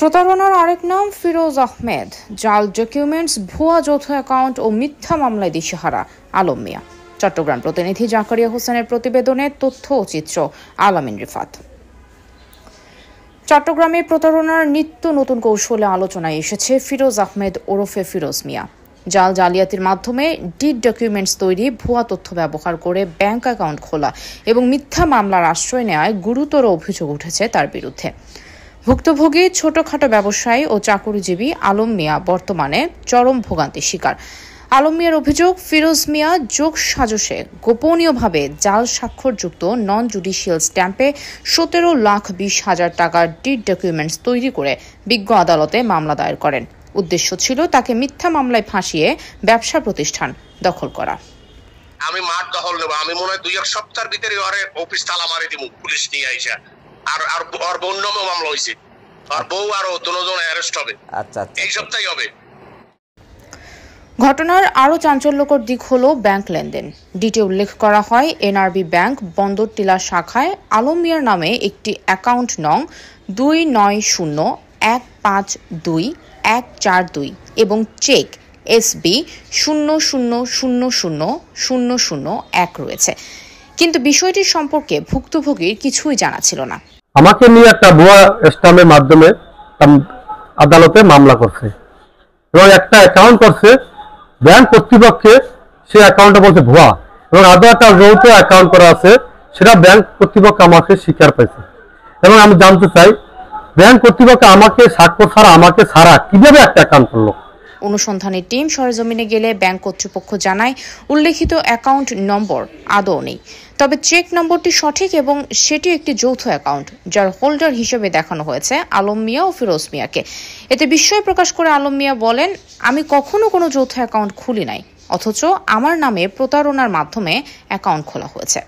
প্রতারণার আরেক নাম ফিরোজ আহমেদ। জাল ডকুমেন্টস, ভুয়া যৌথ অ্যাকাউন্ট ও মিথ্যা মামলায় দিশেহারা আলম মিয়া। চট্টগ্রাম প্রতিনিধি জাকারিয়া হোসেনের প্রতিবেদনে তথ্য ও চিত্র আলামিন রিফাত। চট্টগ্রামে প্রতারণার নিত্য নতুন কৌশলে আলোচনায় এসেছে ফিরোজ আহমেদ ওরফে ফিরোজ মিয়া। জাল জালিয়াতির মাধ্যমে ডিড ডকুমেন্টস তৈরি, ভুয়া তথ্য ব্যবহার করে ব্যাংক অ্যাকাউন্ট খোলা এবং মিথ্যা মামলার আশ্রয় নেওয়ায় গুরুতর অভিযোগ উঠেছে তার বিরুদ্ধে। ভুক্তভোগী ছোটখাটো ব্যবসায়ী ও চাকুরিজীবী আলম মিয়া বর্তমানে চরম ভোগান্তির শিকার। আলম মিয়ার অভিযোগ, ফিরোজ মিয়া যোগ সাজসে গোপনীয়ভাবে জাল স্বাক্ষরযুক্ত নন জুডিশিয়াল স্ট্যাম্পে 17,20,000 টাকার ডিড ডকুমেন্টস তৈরি করে বিজ্ঞ আদালতে মামলা দায়ের করেন। উদ্দেশ্য ছিল তাকে মিথ্যা মামলায় ফাঁসিয়ে ব্যবসা প্রতিষ্ঠান দখল করা। আমি মাঠ দখল নেব, আমি মনে হয় 2-1 সপ্তাহের ভিতরে অফিস তালা মারি দিব, পুলিশ নিয়ে আইসা। আর বোন নামে মামলা হয়েছে, আর বউ আরো দুজন অ্যারেস্ট হবে। আচ্ছা, এই সপ্তাহে হবে। ঘটনার আরও চাঞ্চল্যকর দিক হলো ব্যাংক লেনদেন। ডিটে উল্লেখ করা হয়, এনআরবি ব্যাংক বন্দর টিলা শাখায় আলম মিয়ার নামে একটি অ্যাকাউন্ট নং 2901522142 এবং চেক SB 00000001 রয়েছে, কিন্তু বিষয়টি সম্পর্কে ভুক্তভোগীর কিছুই জানা ছিল না। আমাকে নিয়ে একটা ভুয়া স্ট্যাম্পের মাধ্যমে আদালতে মামলা করছে এবং একটা অ্যাকাউন্ট করছে ব্যাংক কর্তৃপক্ষে। সে অ্যাকাউন্টটা বলছে ভুয়া এবং আদৌ একটা যৌথ অ্যাকাউন্ট করা আছে, সেটা ব্যাংক কর্তৃপক্ষ আমাকে স্বীকার পেয়েছে। এবং আমি জানতে চাই, ব্যাংক কর্তৃপক্ষ আমাকে স্বাক্ষর ছাড়া, আমাকে ছাড়া কিভাবে একটা অ্যাকাউন্ট করলো? অনুসন্ধানী টিম সরেজমিনে গেলে ব্যাংক কর্তৃপক্ষ জানায় উল্লেখিত অ্যাকাউন্ট নম্বর আদৌ নেই, তবে চেক নম্বরটি সঠিক এবং সেটি একটি যৌথ অ্যাকাউন্ট, যার হোল্ডার হিসেবে দেখানো হয়েছে আলম মিয়া ও ফিরোজ মিয়াকে। এতে বিস্ময় প্রকাশ করে আলম মিয়া বলেন, আমি কখনো কোনো যৌথ অ্যাকাউন্ট খুলি নাই, অথচ আমার নামে প্রতারণার মাধ্যমে অ্যাকাউন্ট খোলা হয়েছে।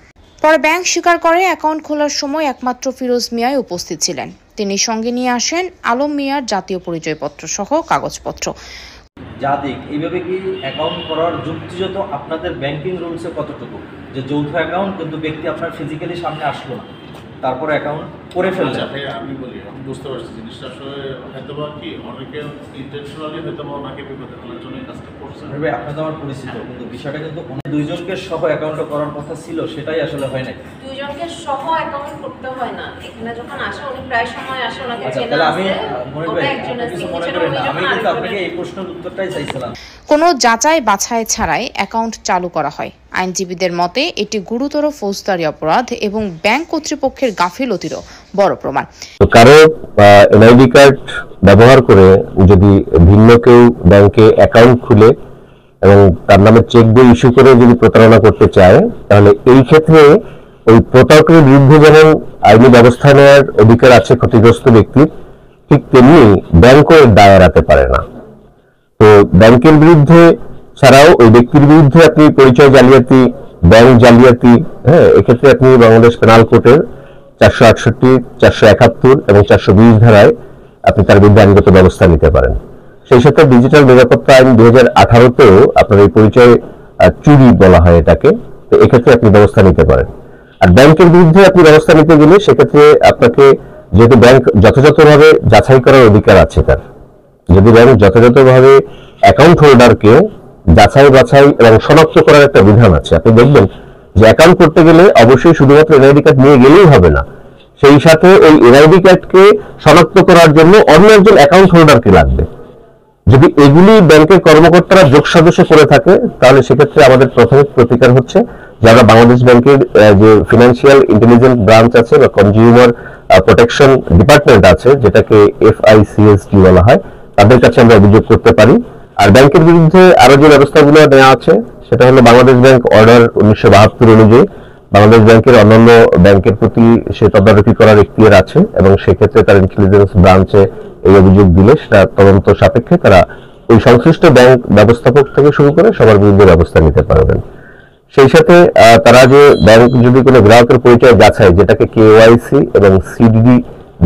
পরে ব্যাংক স্বীকার করে অ্যাকাউন্ট খোলার সময় একমাত্র ফিরোজ মিয়াই উপস্থিত ছিলেন। তিনি সঙ্গে নিয়ে আসেন আলম মিয়ার জাতীয় পরিচয়পত্র সহ কাগজপত্র। জাদিক এইভাবে কি অ্যাকাউন্ট করার যুক্তিযুক্ত আপনাদের ব্যাংকিং রুলসে কতটুকু, যে যৌথ অ্যাকাউন্ট কিন্তু ব্যক্তি আপনার ফিজিক্যালি সামনে আসলো না, তারপরে অ্যাকাউন্ট করে ফেলছে? আমি বলি, আমি বুঝতে পারছি জিনিসটা আসলে হয়তো বা কি অনেকে ইন্টেনশনালি হয়তো বা ওনাকে বিপদে ফেলার জন্য কাজটা করছে। আপনি তো আমার পরিচিত, কিন্তু বিষয়টা কিন্তু দুইজনকে সহ অ্যাকাউন্ট করার কথা ছিল, সেটাই আসলে হয় না। দুইজনকে সহ অ্যাকাউন্ট করতে হয় না, এখানে যখন আসে উনি প্রায় সময় আসে, ওনাকে চেনা আছে। আমি কিন্তু আপনাকে এই প্রশ্নের উত্তরটাই চাইছিলাম। কোনো যাচাই বাছাই ছাড়াই অ্যাকাউন্ট চালু করা হয়। আইনজীবীদের মতে এটি গুরুতর ফৌজদারি অপরাধ এবং ব্যাংক কর্তৃপক্ষের গাফিলতিরও বড় প্রমাণ। কারো এনআইডি কার্ড ব্যবহার করে যদি ভিন্ন কেউ ব্যাংকে অ্যাকাউন্ট খুলে এবং তার নামে চেক বই ইস্যু করে যদি প্রতারণা করতে চায়, তাহলে এই ক্ষেত্রে ওই প্রতারকের বিরুদ্ধে যেমন আইনি ব্যবস্থা নেওয়ার অধিকার আছে ক্ষতিগ্রস্ত ব্যক্তির, ঠিক তেমনি ব্যাংকও দায় এড়াতে পারে না। তো ব্যাংকের বিরুদ্ধে ছাড়াও ওই ব্যক্তির বিরুদ্ধে আপনি পরিচয় জালিয়াতি, ব্যাংক জালিয়াতি, এক্ষেত্রে আপনি বাংলাদেশ পেনাল কোডের 468, 471 এবং 420 ধারায় আপনি তার বিরুদ্ধে আইনগত ব্যবস্থা নিতে পারেন। সেই সাথে ডিজিটাল নিরাপত্তা আইন 2018তেও আপনার এই পরিচয় চুরি বলা হয় এটাকে, তো এক্ষেত্রে আপনি ব্যবস্থা নিতে পারেন। আর ব্যাংকের বিরুদ্ধে আপনি ব্যবস্থা নিতে গেলে সেক্ষেত্রে আপনাকে, যেহেতু ব্যাংক যথাযথভাবে যাচাই করার অধিকার আছে তার, যদি ব্যাংক যথাযথভাবে অ্যাকাউন্ট হোল্ডারকে যাচাই বাছাই এবং শনাক্ত করার একটা বিধান আছে। আপনি দেখবেন যে অ্যাকাউন্ট করতে গেলে অবশ্যই শুধুমাত্র এনআইডি কার্ড নিয়ে গেলেই হবে না, সেই সাথে ওই এনআইডি কার্ডকে শনাক্ত করার জন্য অন্য একজন অ্যাকাউন্ট হোল্ডারকে লাগবে। যদি এগুলি ব্যাংকের কর্মকর্তারা যোগ সাজসে করে থাকে, তাহলে সেক্ষেত্রে আমাদের প্রাথমিক প্রতিকার হচ্ছে, যারা বাংলাদেশ ব্যাংকের যে ফিনান্সিয়াল ইন্টেলিজেন্স ব্রাঞ্চ আছে বা কনজিউমার প্রোটেকশন ডিপার্টমেন্ট আছে, যেটাকে FICSD বলা হয়, তাদের কাছে আমরা অভিযোগ করতে পারি। আর ব্যাংকের বিরুদ্ধে আরো যে ব্যবস্থাগুলো নেওয়া আছে, সেটা হলো বাংলাদেশ ব্যাংক অর্ডার 1972 অনুযায়ী বাংলাদেশ ব্যাংকের অন্যান্য ব্যাংকের প্রতি সে তদারকি করার এখতিয়ার আছে, এবং সেক্ষেত্রে তার ইন্টেলিজেন্স ব্রাঞ্চে এই অভিযোগ দিলে সেটা তদন্ত সাপেক্ষে তারা ওই সংশ্লিষ্ট ব্যাংক ব্যবস্থাপক থেকে শুরু করে সবার বিরুদ্ধে ব্যবস্থা নিতে পারবেন। সেই সাথে তারা যে ব্যাংক যদি কোনো গ্রাহকের পরিচয় যাচাই, যেটাকে KYC এবং CDD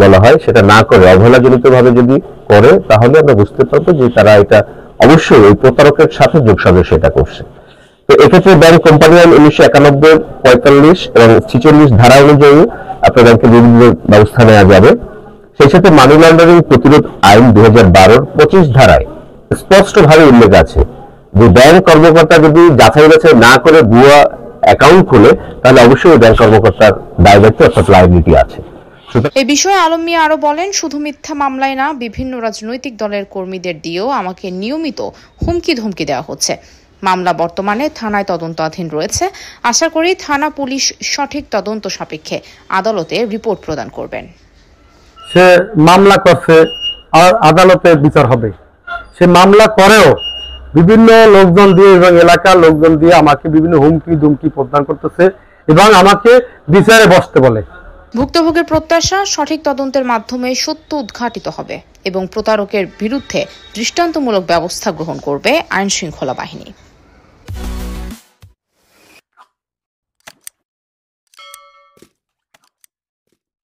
বলা হয়, সেটা না করে অবহেলাজনিত ভাবে যদি করে, তাহলে আমরা বুঝতে পারবো যে তারা এটা অবশ্যই ওই প্রতারকের সাথে যোগসাজশ এটা করছে। তো এক্ষেত্রে ব্যাংক কোম্পানি আইন 1991, 45 এবং 46 ধারা অনুযায়ী আপনার ব্যাংকের বিরুদ্ধে ব্যবস্থা নেওয়া যাবে। সেই সাথে মানি লন্ডারিং প্রতিরোধ আইন 2012 25 ধারায় স্পষ্টভাবে উল্লেখ আছে যে ব্যাংক কর্মকর্তা যদি যাচাই বাছাই না করে ভুয়া অ্যাকাউন্ট খুলে তাহলে অবশ্যই ব্যাংক কর্মকর্তার দায়িত্ব অর্থাৎ লায়াবিলিটি আছে। এ বিষয়ে আলম মিয়া আরো বলেন, শুধু মিথ্যা মামলায় না, বিভিন্ন রাজনৈতিক দলের কর্মীদের দিয়েও আমাকে নিয়মিত হুমকি ধমকি দেওয়া হচ্ছে। মামলা বর্তমানে থানায় তদন্তাধীন রয়েছে। আশা করি থানা পুলিশ সঠিক তদন্ত সাপেক্ষে আদালতে রিপোর্ট প্রদান করবেন। সে মামলা করছে আর আদালতে বিচার হবে। সে মামলা করেও বিভিন্ন লোকজন দিয়ে এবং এলাকার লোকজন দিয়ে আমাকে বিভিন্ন হুমকি ধুমকি প্রদান করতেছে এবং আমাকে বিচারে বসতে বলে। ভুক্তভোগীর প্রত্যাশা, সঠিক তদন্তের মাধ্যমে সত্য উদ্ঘাটিত হবে এবং প্রতারকের বিরুদ্ধে দৃষ্টান্তমূলক ব্যবস্থা গ্রহণ করবে আইন শৃঙ্খলা বাহিনী।